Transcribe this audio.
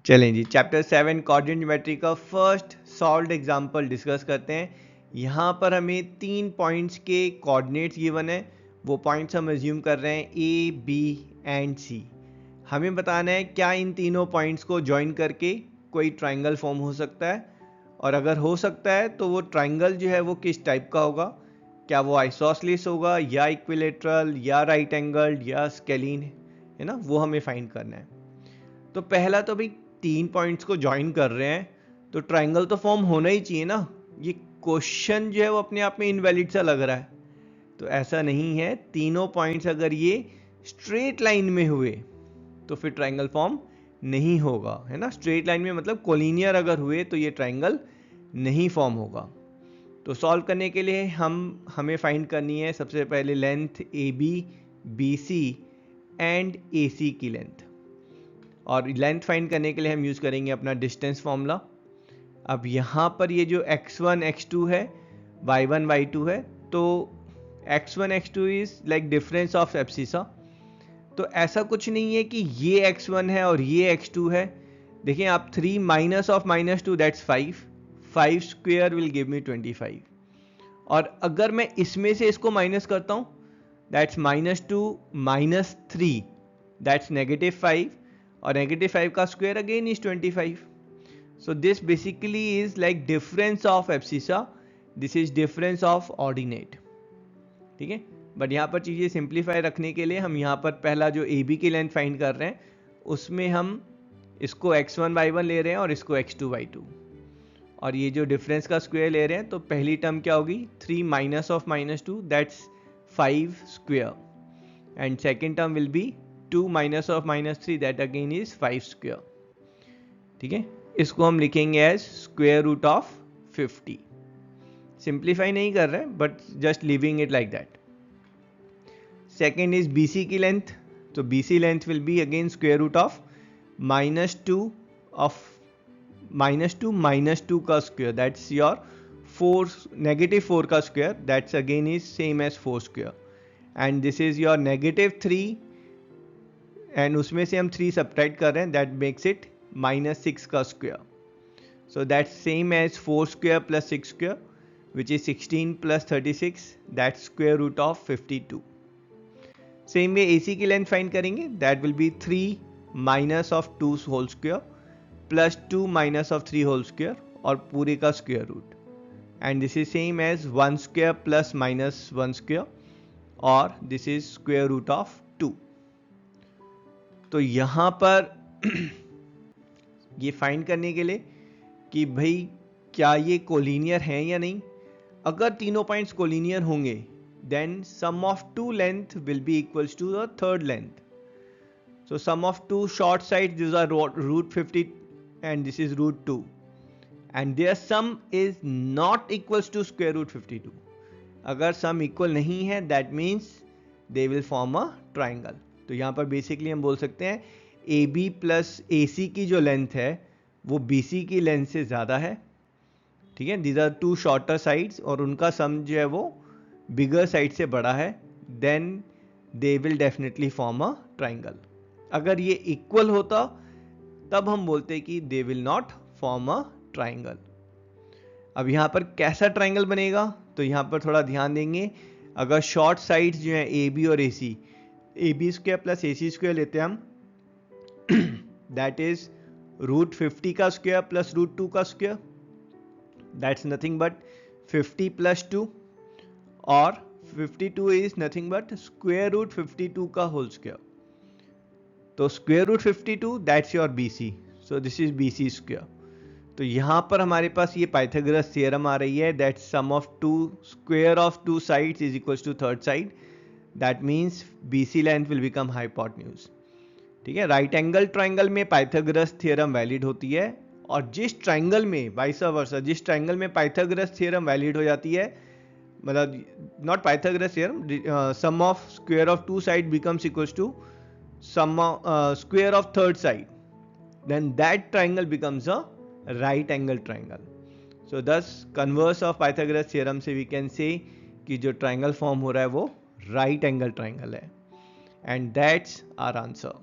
चलें जी, chapter 7 coordinate geometry का first solved example discuss करते हैं। यहाँ पर हमें 3 पॉइंट्स के कोऑर्डिनेट्स गिवन है। वो पॉइंट्स हम एज्यूम कर रहे हैं ए, बी एंड सी। हमें बताना है क्या इन तीनों पॉइंट्स को ज्वाइन करके कोई ट्राइंगल फॉर्म हो सकता है, और अगर हो सकता है तो वो ट्राइंगल जो है वो किस टाइप का होगा। क्या वो आइसोसेलेस होगा या इक्विलेटरल या राइट एंगल्ड या स्केलीन, है ना, वो हमें फाइंड करना है। तो पहला तो भाई 3 पॉइंट्स को ज्वाइन कर रहे हैं तो ट्राइंगल तो फॉर्म होना ही चाहिए ना। ये क्वेश्चन जो है वो अपने आप में इनवैलिड सा लग रहा है, तो ऐसा नहीं है। तीनों पॉइंट्स अगर ये स्ट्रेट लाइन में हुए तो फिर ट्राइंगल फॉर्म नहीं होगा, है ना। स्ट्रेट लाइन में मतलब कोलिनियर अगर हुए तो ये ट्राइंगल नहीं फॉर्म होगा। तो सॉल्व करने के लिए हमें फाइंड करनी है सबसे पहले length A B, B C and A C की लेंथ। और लेंथ फाइंड करने के लिए हम यूज़ करेंगे अपना डिस्टेंस फॉर्मूला। अब यहाँ पर ये जो x1 x2 है, y1 y2 है, तो x1 x2 is like difference of abscissa. तो ऐसा कुछ नहीं है कि ये x1 है और ये x2 है। देखिए आप 3 minus of -2 that's 5 square will give me 25। और अगर मैं इसमें से इसको माइनस करता हूँ दैट्स -2 -3 दैट्स -5, और -5 का square again is 25। So this basically is like difference of abscissa, this is difference of ordinate, ठीक है। बट यहाँ पर चीज़ें सिंप्लीफाई रखने के लिए हम यहाँ पर पहला जो ए बी की लेंथ फाइंड कर रहे हैं उसमें हम इसको x1 y1 ले रहे हैं और इसको x2 y2, और ये जो डिफरेंस का स्क्वायर ले रहे हैं तो पहली टर्म क्या होगी 3 minus of -2 that's 5 square, and second term will be 2 minus of -3 that again is 5 square, ठीक है। इसको हम लिखेंगे as square root of 50। Simplify नहीं कर रहे हैं but just leaving it like that. Second is BC की लेंथ, तो BC length will be again square root of -2 of -2 का स्क्वायर दैट्स योर 4 का square that's again is same as 4 square, and this is your -3, एंड उसमें से हम 3 subtract कर रहे हैं दैट मेक्स इट -6 का square. So that's same as 4 square plus 6 square which is 16 plus 36 that's square root of 52। Same way AC की length find करेंगे that will be 3 minus of 2 whole square plus 2 minus of 3 whole square और पूरे का square root, and this is same as 1 square plus -1 square, और this is square root of 2। तो यहाँ पर ये फाइंड करने के लिए कि भाई क्या ये कोलिनियर है या नहीं। अगर तीनों पॉइंट्स कोलिनियर होंगे then sum of two length will be equals to the third length. So sum of two short sides, these are root 50 and this is root 2, and their sum is not equals to square root 52. अगर sum equal नहीं है that means they will form a triangle. तो यहाँ पर basically हम बोल सकते हैं AB plus AC की जो लेंथ है वो BC की लेंथ से ज़्यादा है, ठीक है। these are two shorter sides और उनका sum जो है वो बिगर साइड से बड़ा है, then they will definitely form a triangle. अगर ये इक्वल होता तब हम बोलते कि they will not form a triangle. अब यहाँ पर कैसा ट्राइंगल बनेगा तो यहाँ पर थोड़ा ध्यान देंगे। अगर शॉर्ट साइड्स जो हैं AB और AC, AB square plus AC square लेते हैं हम दैट इज रूट 50 का स्क्वायर प्लस रूट 2 का square, that's nothing but 50 plus 2, और 52 is nothing but square root 52 का होल स्क्वायर। तो square root 52 that's your BC, so this is BC square. तो यहाँ पर हमारे पास ये पाइथागोरस थ्योरम आ रही है that sum of two square of two sides is equals to third side, that means BC length will become hypotenuse, ठीक है। राइट एंगल ट्राइंगल में पाइथागोरस थ्योरम वैलिड होती है, और जिस ट्राइंगल में वाइस वर्सा, जिस ट्राइंगल में पाइथागोरस थ्योरम वैलिड हो जाती है, मतलब not Pythagoras theorem, sum of square of two side becomes equals to sum square of third side, then that triangle becomes a right angle triangle. So this converse of Pythagoras theorem से we can say कि जो triangle form हो रहा है वो right angle triangle है, and that's our answer.